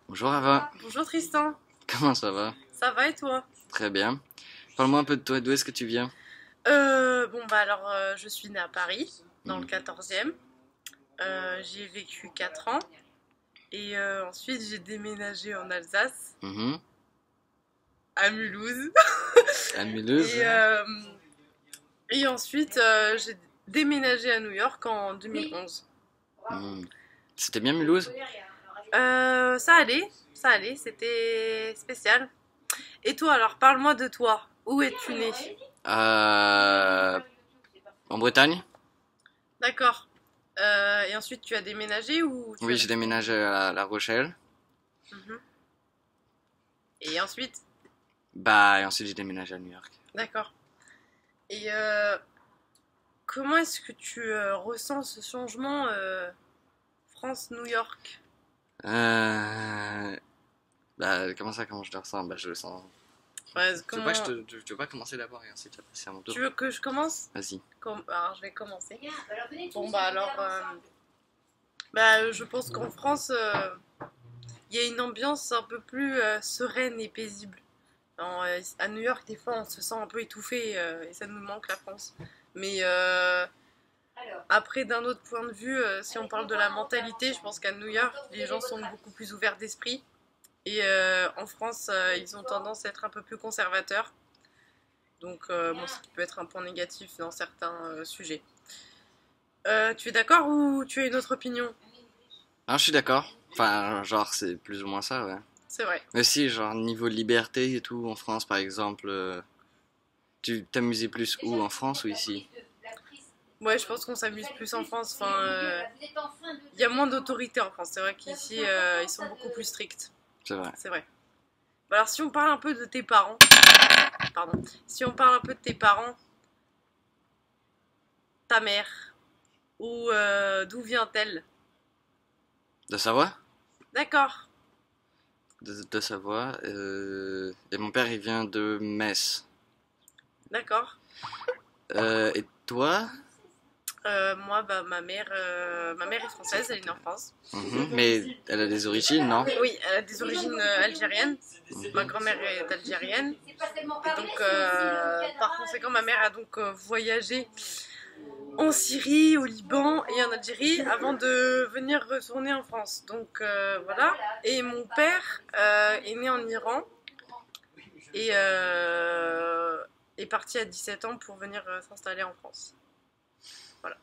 Bonjour Ava, Bonjour Tristan, comment ça va? ça va et toi? Très bien. Parle-moi un peu de toi, d'où est-ce que tu viens? Je suis née à Paris, dans le Mhm. 14e. J'y ai vécu 4 ans. Et ensuite, j'ai déménagé en Alsace, Mhm. à Mulhouse. À Mulhouse? Et, et ensuite, j'ai déménagé à New York en 2011. Mhm. C'était bien Mulhouse? Ça allait, c'était spécial. Et toi, alors, parle-moi de toi. Où es-tu né? Euh, En Bretagne? D'accord. Et ensuite, tu as déménagé ou tu es Oui, j'ai resté? déménagé à La Rochelle. Mhm. Et ensuite, Bah, et ensuite j'ai déménagé à New York. d'accord. Et comment est-ce que tu ressens ce changement France-New York? Euh, Bah, comment je le ressens? Bah, je le sens. Ouais, Tu veux pas, comment... tu veux pas commencer d'abord et ensuite passer à mon tour? Tu veux que je commence? Vas-y. Alors, je vais commencer. Je pense qu'en France, il y a une ambiance un peu plus sereine et paisible. À New York, des fois, on se sent un peu étouffé et ça nous manque la France. Mais après, d'un autre point de vue, si on parle de la mentalité, je pense qu'à New York, les gens sont beaucoup plus ouverts d'esprit. Et en France, ils ont tendance à être un peu plus conservateurs. Donc, ce qui peut être un point négatif dans certains sujets. Tu es d'accord ou tu as une autre opinion? Ah, je suis d'accord. Enfin, genre, c'est plus ou moins ça, ouais. C'est vrai. Mais si, genre, niveau de liberté et tout, en France, par exemple, tu t'amusais plus où, en France ou ici? Ouais, je pense qu'on s'amuse plus en France. Il y a moins d'autorité en France. C'est vrai qu'ici, ils sont beaucoup plus stricts. C'est vrai. C'est vrai. Alors, si on parle un peu de tes parents, pardon, si on parle un peu de tes parents, ta mère, ou d'où vient-elle? De Savoie? D'accord, De Savoie. Et mon père, il vient de Metz. d'accord. Et toi? Moi, ma mère est française, elle est née en France. Mhm. Mais elle a des origines, non? Oui, elle a des origines algériennes. Ma grand-mère est algérienne. Et donc, par conséquent, ma mère a donc voyagé en Syrie, au Liban et en Algérie avant de venir retourner en France. Donc voilà. Et mon père est né en Iran et est parti à 17 ans pour venir s'installer en France. Voilà.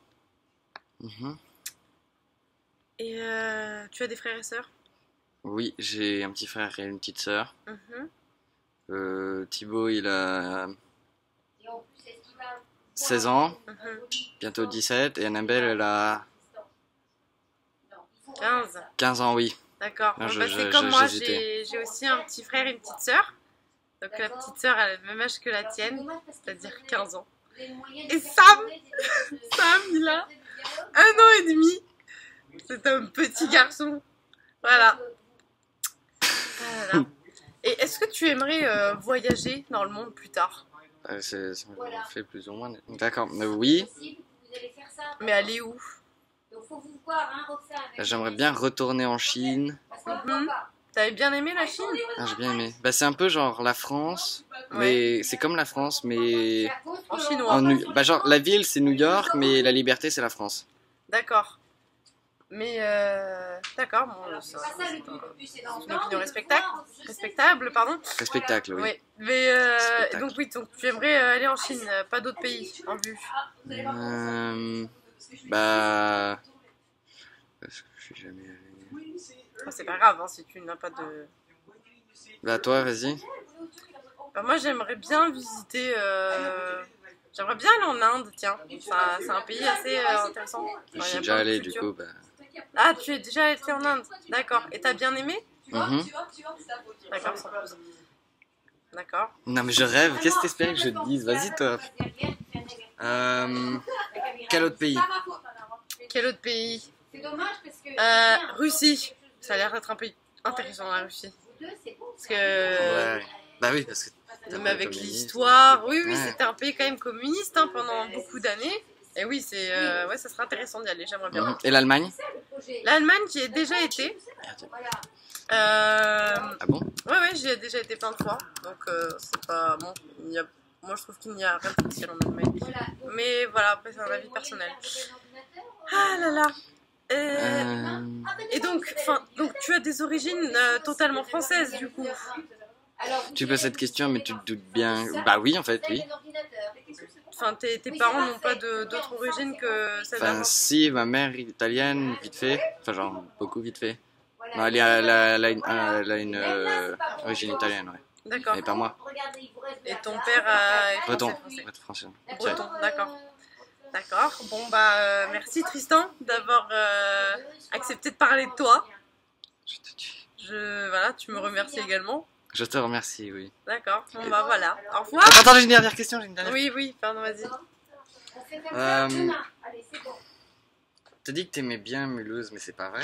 Mhm. Et tu as des frères et sœurs? Oui, j'ai un petit frère et une petite sœur. Mhm. Thibaut, il a 16 ans, Mhm. bientôt 17, et Annabelle, elle a 15. 15 ans, oui. D'accord. Non, C'est comme moi, j'hésitais. j'ai aussi un petit frère et une petite sœur. Donc la petite sœur, elle a le même âge que la tienne, c'est-à-dire 15 ans. Et Sam, il a 1 an et demi. C'est un petit garçon. Voilà. Voilà. Et est-ce que tu aimerais voyager dans le monde plus tard? Ça me fait plus ou moins. D'accord, mais oui, Mais aller où? j'aimerais bien retourner en Chine. Mhm. T'avais bien aimé la Chine? Ah, j'ai bien aimé. Bah, c'est un peu genre la France, Ouais. mais c'est comme la France, mais En chinois. Bah, genre la ville c'est New York, mais la liberté c'est la France. D'accord. Mais d'accord, bon, c'est une opinion respectable, pardon. Respectacle, oui. Oui. Mais Spectacle. donc tu aimerais aller en Chine, pas d'autres pays en vue. Bah, parce que je suis jamais allé. Enfin, c'est pas grave hein, si tu n'as pas de. Bah, toi, vas-y. Bah, moi j'aimerais bien visiter. J'aimerais bien aller en Inde, tiens. C'est un pays assez intéressant. Enfin, Je il y suis a déjà plein de allé, du cultures. coup, bah. Ah, tu es déjà été en Inde? D'accord. Et t'as bien aimé? Mhm. D'accord, sans plus. D'accord. Non, mais je rêve. Qu'est-ce que t'espères que je te dise? Vas-y, toi. Quel autre pays? Quel autre pays? Russie. Ça a l'air d'être un pays intéressant la Russie. Parce que Ouais. Bah oui, parce que t'es un même peu avec communiste. l'histoire, oui, Ouais. c'était un pays quand même communiste hein, pendant beaucoup d'années. Et oui, ouais, ça serait intéressant d'y aller, j'aimerais bien. Mhm. Et l'Allemagne? L'Allemagne, j'y ai déjà été. Ah bon? Ouais, j'y ai déjà été plein de fois. Donc, c'est pas. Bon, moi, je trouve qu'il n'y a rien de spécial en Allemagne. Mais voilà, après, c'est un avis personnel. Ah là là. Et donc, tu as des origines totalement françaises, du coup. Tu poses cette question, mais tu te doutes bien. Bah oui, en fait, oui. Enfin, tes parents n'ont pas d'autre origine que celle de la Enfin, France. si, ma mère est italienne, vite fait. Enfin, genre, beaucoup vite fait. Non, elle a une origine italienne, ouais. D'accord. Mais pas moi. Et ton père est Breton. français. Français. Breton, d'accord. D'accord. Bon, bah, merci Tristan d'avoir accepté de parler de toi. Je te dis. Voilà, tu me remercies également. Je te remercie, oui. D'accord. Bon, bah, voilà. Au revoir. Attends, j'ai une dernière question. Oui, pardon, vas-y. T'as dit que t'aimais bien Mulhouse, mais c'est pas vrai.